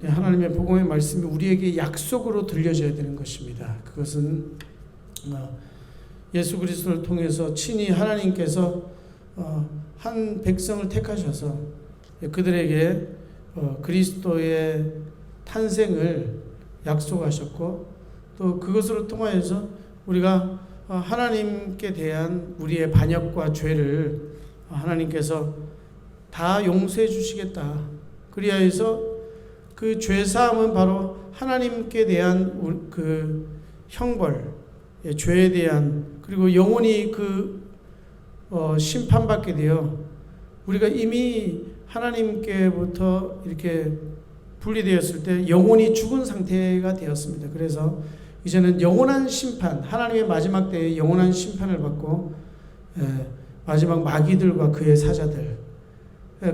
하나님의 복음의 말씀이 우리에게 약속으로 들려져야 되는 것입니다. 그것은 예수 그리스도를 통해서 친히 하나님께서 한 백성을 택하셔서 그들에게 그리스도의 탄생을 약속하셨고, 또 그것으로 통하여서 우리가 하나님께 대한 우리의 반역과 죄를 하나님께서 다 용서해 주시겠다. 그리하여서 그 죄사함은 바로 하나님께 대한 그 형벌, 죄에 대한, 그리고 영원히 심판받게 되어 우리가 이미 하나님께부터 이렇게 분리되었을 때 영원히 죽은 상태가 되었습니다. 그래서 이제는 영원한 심판, 하나님의 마지막 때에 영원한 심판을 받고 마지막 마귀들과 그의 사자들,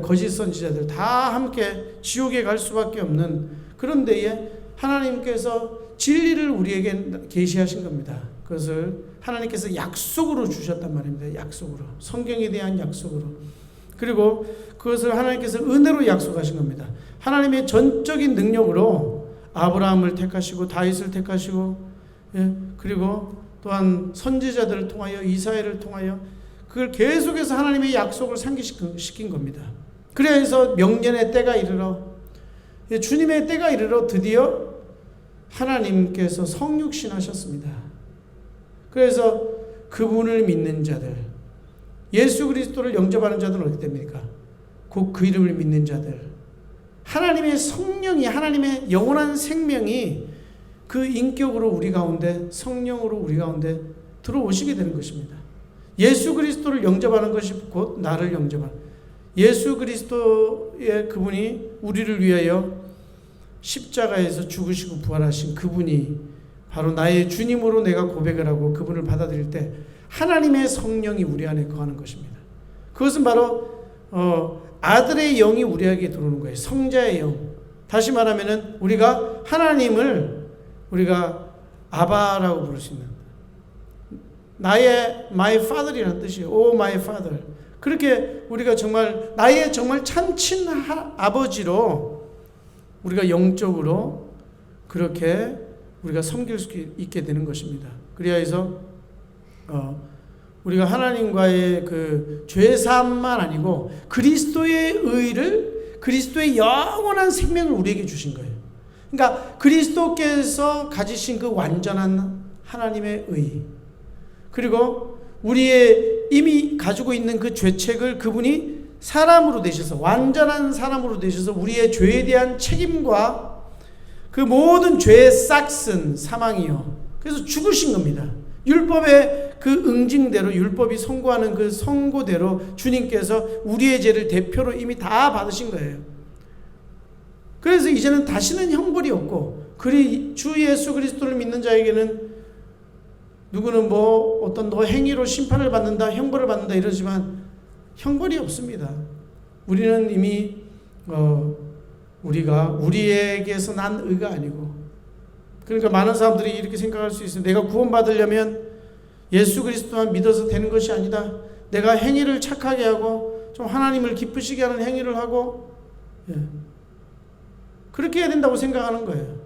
거짓 선지자들 다 함께 지옥에 갈 수밖에 없는 그런 데에 하나님께서 진리를 우리에게 계시하신 겁니다. 그것을 하나님께서 약속으로 주셨단 말입니다. 약속으로, 성경에 대한 약속으로. 그리고 그것을 하나님께서 은혜로 약속하신 겁니다. 하나님의 전적인 능력으로 아브라함을 택하시고 다윗을 택하시고, 그리고 또한 선지자들을 통하여 이사야를 통하여 그걸 계속해서 하나님의 약속을 상기시킨 겁니다. 그래서 명년의 때가 이르러, 주님의 때가 이르러 드디어 하나님께서 성육신하셨습니다. 그래서 그분을 믿는 자들, 예수 그리스도를 영접하는 자들은 어떻게 됩니까? 곧 그 이름을 믿는 자들, 하나님의 성령이, 하나님의 영원한 생명이 그 인격으로 우리 가운데, 성령으로 우리 가운데 들어오시게 되는 것입니다. 예수 그리스도를 영접하는 것이 곧 나를 영접하는, 예수 그리스도의 그분이 우리를 위하여 십자가에서 죽으시고 부활하신 그분이 바로 나의 주님으로 내가 고백을 하고 그분을 받아들일 때 하나님의 성령이 우리 안에 거하는 것입니다. 그것은 바로 아들의 영이 우리에게 들어오는 거예요. 성자의 영. 다시 말하면은 우리가 하나님을 우리가 아바라고 부를 수 있는, 나의 my father이라는 뜻이에요. Oh my father. 그렇게 우리가 정말 나의 정말 참친 아버지로 우리가 영적으로 그렇게 우리가 섬길 수 있게 되는 것입니다. 그리하여서 우리가 하나님과의 그 죄사함만 아니고 그리스도의 의를, 그리스도의 영원한 생명을 우리에게 주신 거예요. 그러니까 그리스도께서 가지신 그 완전한 하나님의 의, 그리고 우리의 이미 가지고 있는 그 죄책을 그분이 사람으로 되셔서, 완전한 사람으로 되셔서 우리의 죄에 대한 책임과 그 모든 죄의 싹슨 사망이요, 그래서 죽으신 겁니다. 율법의 그 응징대로, 율법이 선고하는 그 선고대로 주님께서 우리의 죄를 대표로 이미 다 받으신 거예요. 그래서 이제는 다시는 형벌이 없고, 주 예수 그리스도를 믿는 자에게는 누구는 뭐 어떤 행위로 심판을 받는다, 형벌을 받는다 이러지만 형벌이 없습니다. 우리는 이미 우리가 우리에게서 난 의가 아니고, 그러니까 많은 사람들이 이렇게 생각할 수 있어요. 내가 구원받으려면 예수 그리스도만 믿어서 되는 것이 아니다. 내가 행위를 착하게 하고 좀 하나님을 기쁘시게 하는 행위를 하고, 그렇게 해야 된다고 생각하는 거예요.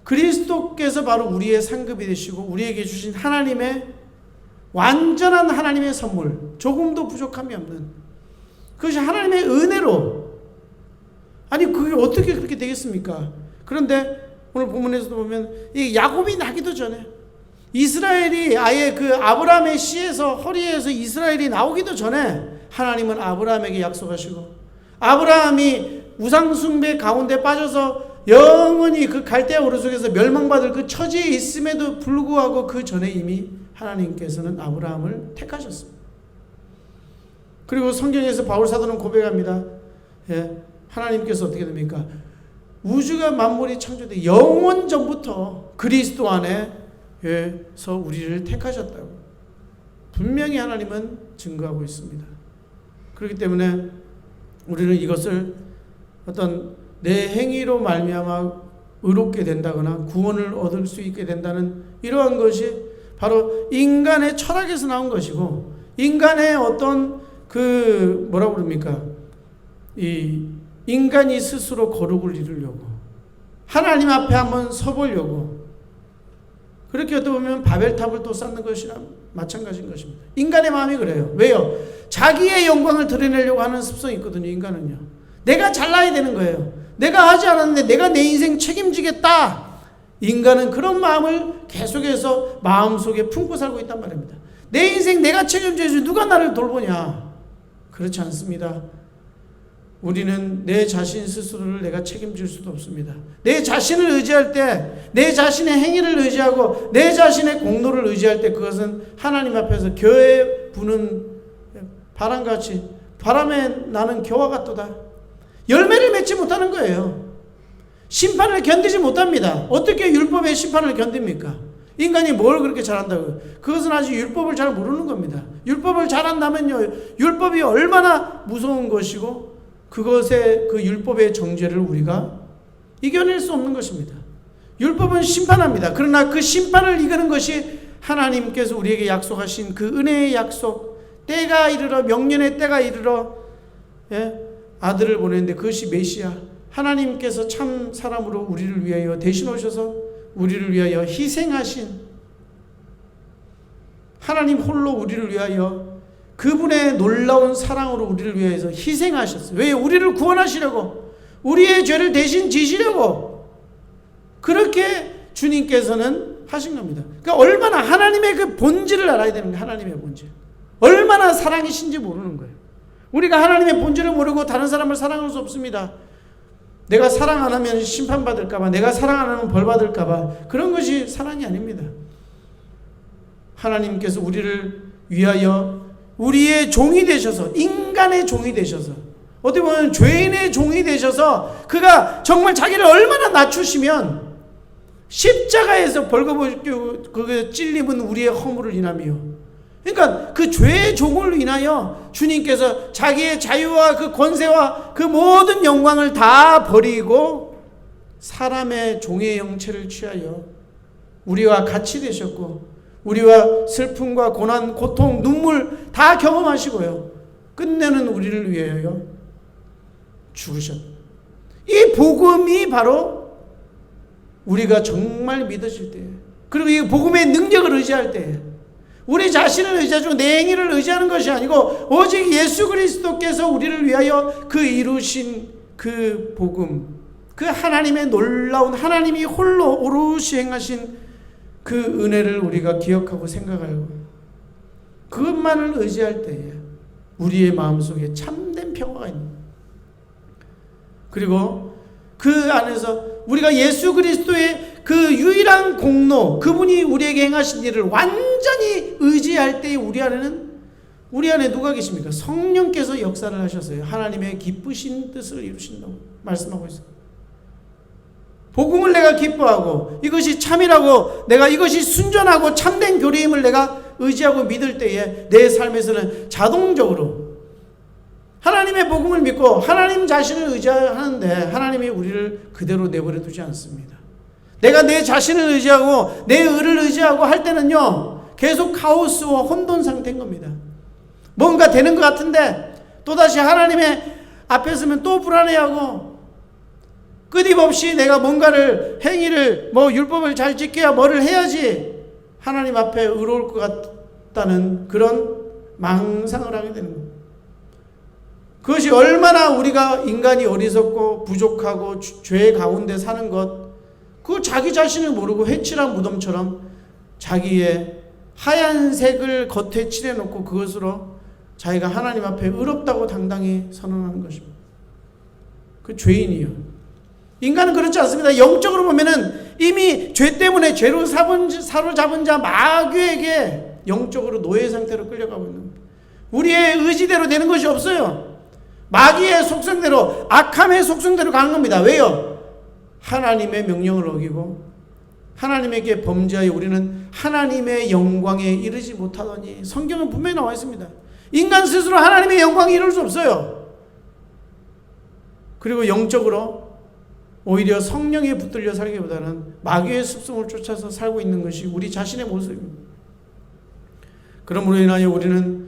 그리스도께서 바로 우리의 상급이 되시고 우리에게 주신 하나님의 완전한 하나님의 선물, 조금도 부족함이 없는 그것이 하나님의 은혜로, 아니 그게 어떻게 그렇게 되겠습니까? 그런데 오늘 본문에서도 보면 이 야곱이 나기도 전에, 이스라엘이 아예 그 아브라함의 씨에서, 허리에서 이스라엘이 나오기도 전에 하나님은 아브라함에게 약속하시고, 아브라함이 우상숭배 가운데 빠져서 영원히 그 갈대아 오르속에서 멸망받을 그 처지에 있음에도 불구하고 그 전에 이미 하나님께서는 아브라함을 택하셨습니다. 그리고 성경에서 바울 사도는 고백합니다. 하나님께서 어떻게 됩니까? 우주가 만물이 창조돼 영원 전부터 그리스도 안에서 우리를 택하셨다고 분명히 하나님은 증거하고 있습니다. 그렇기 때문에 우리는 이것을 어떤 내 행위로 말미암아 의롭게 된다거나 구원을 얻을 수 있게 된다는 이러한 것이 바로 인간의 철학에서 나온 것이고, 인간의 어떤 그 뭐라고 그럽니까? 이 인간이 스스로 거룩을 이루려고, 하나님 앞에 한번 서보려고 그렇게 어떻게 보면 바벨탑을 또 쌓는 것이나 마찬가지인 것입니다. 인간의 마음이 그래요. 왜요? 자기의 영광을 드러내려고 하는 습성이 있거든요. 인간은요. 내가 잘나야 되는 거예요. 내가 하지 않았는데 내가 내 인생 책임지겠다. 인간은 그런 마음을 계속해서 마음속에 품고 살고 있단 말입니다. 내 인생 내가 책임져야지 누가 나를 돌보냐. 그렇지 않습니다. 우리는 내 자신 스스로를 내가 책임질 수도 없습니다. 내 자신을 의지할 때, 내 자신의 행위를 의지하고 내 자신의 공로를 의지할 때 그것은 하나님 앞에서 겨에 부는 바람같이 바람에 나는 겨와 같도다. 열매를 맺지 못하는 거예요. 심판을 견디지 못합니다. 어떻게 율법의 심판을 견딥니까? 인간이 뭘 그렇게 잘한다고요? 그것은 아직 율법을 잘 모르는 겁니다. 율법을 잘한다면요, 율법이 얼마나 무서운 것이고 그것의 그 율법의 정죄를 우리가 이겨낼 수 없는 것입니다. 율법은 심판합니다. 그러나 그 심판을 이기는 것이 하나님께서 우리에게 약속하신 그 은혜의 약속, 때가 이르러 명년의 때가 이르러 아들을 보내는데 그것이 메시아, 하나님께서 참 사람으로 우리를 위하여 대신 오셔서 우리를 위하여 희생하신 하나님 홀로 우리를 위하여 그분의 놀라운 사랑으로 우리를 위해서 희생하셨어요. 왜? 우리를 구원하시려고, 우리의 죄를 대신 지시려고 그렇게 주님께서는 하신 겁니다. 그러니까 얼마나 하나님의 그 본질을 알아야 되는 거예요. 하나님의 본질. 얼마나 사랑이신지 모르는 거예요. 우리가 하나님의 본질을 모르고 다른 사람을 사랑할 수 없습니다. 내가 사랑 안 하면 심판받을까봐, 내가 사랑 안 하면 벌받을까봐, 그런 것이 사랑이 아닙니다. 하나님께서 우리를 위하여 우리의 종이 되셔서, 인간의 종이 되셔서, 어떻게 보면 죄인의 종이 되셔서 그가 정말 자기를 얼마나 낮추시면 십자가에서 벌거벗기고 그 찔림은 우리의 허물을 인하며, 그러니까 그 죄의 종을 인하여 주님께서 자기의 자유와 그 권세와 그 모든 영광을 다 버리고 사람의 종의 형체를 취하여 우리와 같이 되셨고, 우리와 슬픔과 고난, 고통, 눈물 다 경험하시고요, 끝내는 우리를 위하여 죽으셨. 이 복음이 바로 우리가 정말 믿어질 때예요. 그리고 이 복음의 능력을 의지할 때예요. 우리 자신을 의지하고 내 행위를 의지하는 것이 아니고 오직 예수 그리스도께서 우리를 위하여 그 이루신 그 복음, 그 하나님의 놀라운, 하나님이 홀로 오롯이 행하신 그 은혜를 우리가 기억하고 생각하고 그것만을 의지할 때에 우리의 마음속에 참된 평화가 있는 거예요. 그리고 그 안에서 우리가 예수 그리스도의 그 유일한 공로, 그분이 우리에게 행하신 일을 완전히 의지할 때 우리 안에 누가 계십니까? 성령께서 역사를 하셨어요. 하나님의 기쁘신 뜻을 이루신다고 말씀하고 있어요. 복음을 내가 기뻐하고 이것이 참이라고, 내가 이것이 순전하고 참된 교리임을 내가 의지하고 믿을 때에 내 삶에서는 자동적으로 하나님의 복음을 믿고 하나님 자신을 의지하는데 하나님이 우리를 그대로 내버려 두지 않습니다. 내가 내 자신을 의지하고 내 의를 의지하고 할 때는요, 계속 카오스와 혼돈 상태인 겁니다. 뭔가 되는 것 같은데 또다시 하나님의 앞에 서면 또 불안해하고, 끊임없이 내가 뭔가를, 행위를, 율법을 잘 지켜야 뭐를 해야지 하나님 앞에 의로울 것 같다는 그런 망상을 하게 되는 겁니다. 그것이 얼마나 우리가 인간이 어리석고 부족하고 죄 가운데 사는 것, 그 자기 자신을 모르고 회칠한 무덤처럼 자기의 하얀색을 겉에 칠해놓고 그것으로 자기가 하나님 앞에 의롭다고 당당히 선언하는 것입니다. 그 죄인이요. 인간은 그렇지 않습니다. 영적으로 보면은 이미 죄 때문에 죄로 사로잡은 자 마귀에게 영적으로 노예 상태로 끌려가고 있는 겁니다. 우리의 의지대로 되는 것이 없어요. 마귀의 속성대로, 악함의 속성대로 가는 겁니다. 왜요? 하나님의 명령을 어기고 하나님에게 범죄하여 우리는 하나님의 영광에 이르지 못하더니, 성경은 분명히 나와 있습니다. 인간 스스로 하나님의 영광에 이룰 수 없어요. 그리고 영적으로 오히려 성령에 붙들려 살기보다는 마귀의 습성을 쫓아서 살고 있는 것이 우리 자신의 모습입니다. 그러므로 인하여 우리는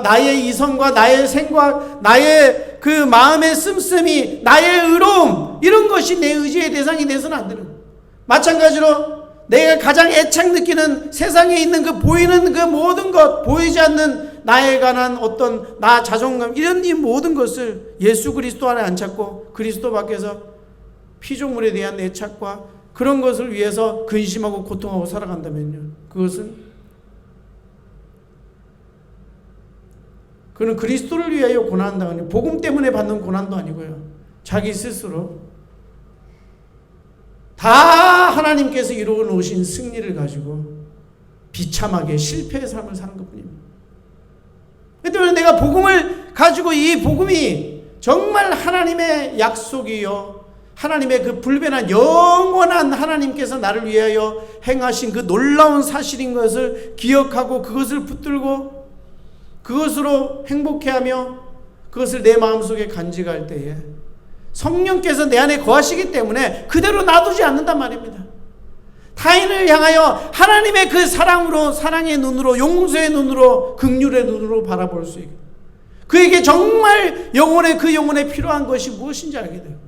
나의 이성과 나의 생각, 나의 그 마음의 씀씀이, 나의 의로움, 이런 것이 것이 내 의지의 대상이 돼서는 안 되는 거예요. 마찬가지로 내가 가장 애착 느끼는 세상에 있는 그 보이는 그 모든 것, 보이지 않는 나에 관한 어떤 나 자존감, 이런 이 모든 것을 예수 그리스도 안에 안착고 그리스도 밖에서 피조물에 대한 애착과 그런 것을 위해서 근심하고 고통하고 살아간다면요, 그는 그리스도를 위하여 고난당하는, 복음 때문에 받는 고난도 아니고요, 자기 스스로 다 하나님께서 이루어 놓으신 승리를 가지고 비참하게 실패의 삶을 사는 것뿐입니다. 그렇기 때문에 내가 복음을 가지고, 이 복음이 정말 하나님의 약속이요, 하나님의 그 불변한 영원한 하나님께서 나를 위하여 행하신 그 놀라운 사실인 것을 기억하고 그것을 붙들고 그것으로 행복해하며 그것을 내 마음속에 간직할 때에 성령께서 내 안에 거하시기 때문에 그대로 놔두지 않는단 말입니다. 타인을 향하여 하나님의 그 사랑으로, 사랑의 눈으로, 용서의 눈으로, 긍휼의 눈으로 바라볼 수 있게, 그에게 정말 그 영혼에 필요한 것이 무엇인지 알게 되고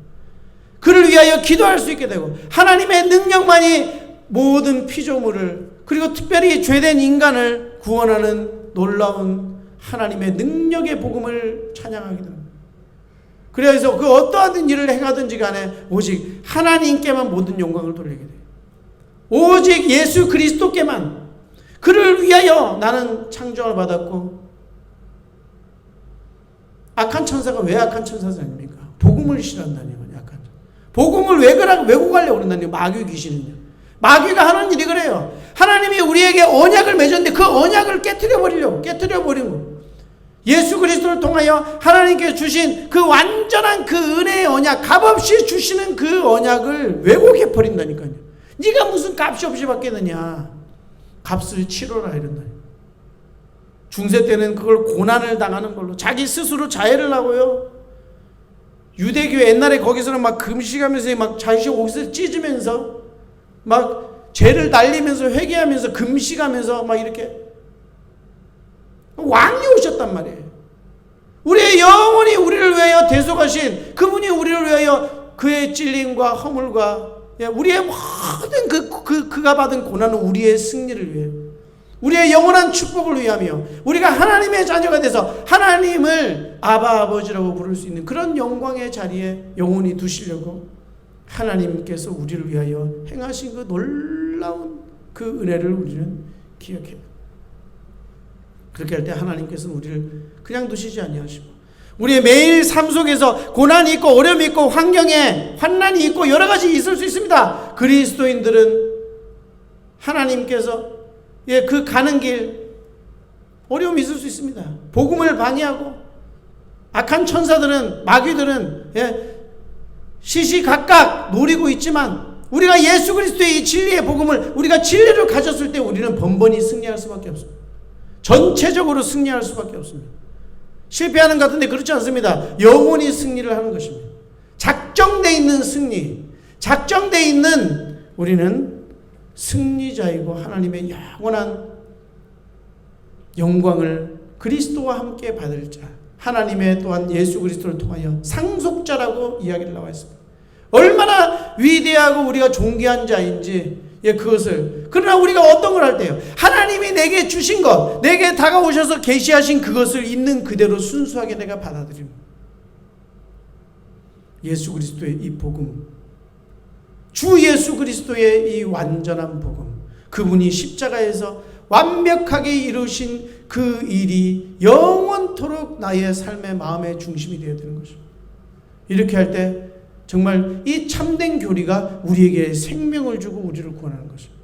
그를 위하여 기도할 수 있게 되고, 하나님의 능력만이 모든 피조물을, 그리고 특별히 죄된 인간을 구원하는 놀라운 하나님의 능력의 복음을 찬양하게 됩니다. 그래서 그 어떠한 일을 행하든지 간에 오직 하나님께만 모든 영광을 돌리게 돼요. 오직 예수 그리스도께만, 그를 위하여 나는 창조를 받았고, 악한 천사가 왜 악한 천사가 아닙니까? 복음을 싫어한다니요. 약간 복음을 왜곡하려고 그런다니요. 마귀 귀신은요. 마귀가 하는 일이 그래요. 하나님이 우리에게 언약을 맺었는데 그 언약을 깨트려버리는 거예요. 예수 그리스도를 통하여 하나님께 주신 그 완전한 그 은혜의 언약, 값없이 주시는 그 언약을 왜곡해 버린다니까요. 네가 무슨 값이 없이 받겠느냐, 값을 치러라 이런다. 중세 때는 그걸 고난을 당하는 걸로 자기 스스로 자해를 하고요, 유대교 옛날에 거기서는 막 금식하면서 막 자기 옷을 찢으면서 막 죄를 날리면서 회개하면서 금식하면서 막 이렇게 왕이 오셨단 말이에요. 우리의 영원히 우리를 위하여 대속하신 그분이 우리를 위하여 그의 찔림과 허물과 우리의 모든 그가 받은 고난은 우리의 승리를 위해, 우리의 영원한 축복을 위하며 우리가 하나님의 자녀가 돼서 하나님을 아바 아버지라고 부를 수 있는 그런 영광의 자리에 영원히 두시려고 하나님께서 우리를 위하여 행하신 그 놀라운 그 은혜를 우리는 기억해요. 그렇게 할 때 하나님께서는 우리를 그냥 두시지 아니하시고, 우리의 매일 삶 속에서 고난이 있고 어려움이 있고 환경에 환난이 있고 여러 가지 있을 수 있습니다. 그리스도인들은 하나님께서 그 가는 길 어려움이 있을 수 있습니다. 복음을 방해하고 악한 천사들은, 마귀들은 시시각각 노리고 있지만, 우리가 예수 그리스도의 이 진리의 복음을, 우리가 진리를 가졌을 때 우리는 번번이 승리할 수밖에 없습니다. 전체적으로 승리할 수밖에 없습니다. 실패하는 것 같은데 그렇지 않습니다. 영원히 승리를 하는 것입니다. 작정되어 있는 승리, 작정되어 있는 우리는 승리자이고 하나님의 영원한 영광을 그리스도와 함께 받을 자, 하나님의 또한 예수 그리스도를 통하여 상속자라고 이야기를 나와 있습니다. 얼마나 위대하고 우리가 존귀한 자인지 그것을, 그러나 우리가 어떤 걸 할 때요, 하나님이 내게 주신 것, 내게 다가오셔서 계시하신 그것을 있는 그대로 순수하게 내가 받아들입니다. 예수 그리스도의 이 복음, 주 예수 그리스도의 이 완전한 복음, 그분이 십자가에서 완벽하게 이루신 그 일이 영원토록 나의 삶의 마음의 중심이 되어야 되는 것입니다. 이렇게 할 때 정말 이 참된 교리가 우리에게 생명을 주고 우리를 구원하는 것입니다.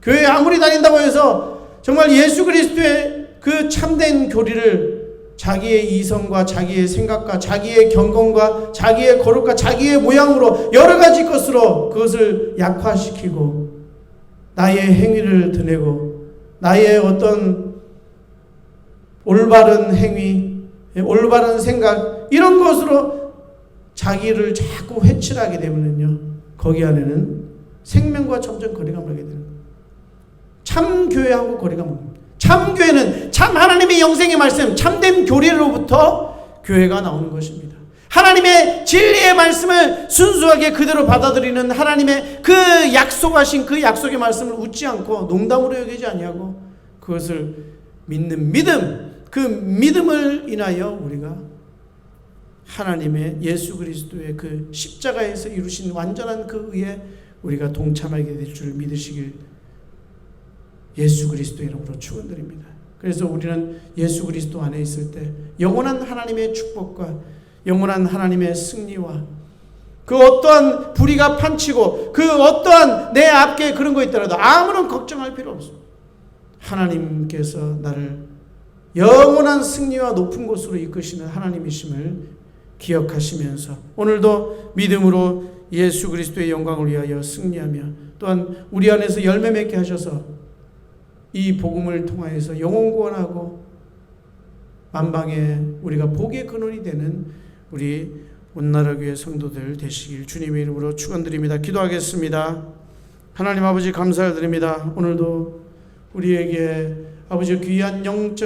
교회에 아무리 다닌다고 해서 정말 예수 그리스도의 그 참된 교리를 자기의 이성과 자기의 생각과 자기의 경건과 자기의 거룩과 자기의 모양으로 여러 가지 것으로 그것을 약화시키고 나의 행위를 드러내고 나의 어떤 올바른 행위, 올바른 생각, 이런 것으로 자기를 자꾸 회칠하게 되면요, 거기 안에는 생명과 점점 거리가 멀게 되는 거예요. 참 교회하고 거리가 멀습니다. 참 교회는 참 하나님의 영생의 말씀, 참된 교리로부터 교회가 나오는 것입니다. 하나님의 진리의 말씀을 순수하게 그대로 받아들이는 하나님의 그 약속하신 그 약속의 말씀을 웃지 않고 농담으로 여기지 아니하고 그것을 믿는 믿음, 그 믿음을 인하여 우리가 하나님의 예수 그리스도의 그 십자가에서 이루신 완전한 그 의에 우리가 동참하게 될 줄 믿으시길 예수 그리스도의 이름으로 축원드립니다. 그래서 우리는 예수 그리스도 안에 있을 때 영원한 하나님의 축복과 영원한 하나님의 승리와 그 어떠한 불의가 판치고 그 어떠한 내 앞에 그런 거 있더라도 아무런 걱정할 필요 없습니다. 하나님께서 나를 영원한 승리와 높은 곳으로 이끄시는 하나님이심을 기억하시면서 오늘도 믿음으로 예수 그리스도의 영광을 위하여 승리하며 또한 우리 안에서 열매 맺게 하셔서 이 복음을 통하여서 영혼 구원하고 만방에 우리가 복의 근원이 되는 우리 온나라교회 성도들 되시길 주님의 이름으로 축원드립니다. 기도하겠습니다. 하나님 아버지 감사를 드립니다. 오늘도 우리에게 아버지 귀한 영적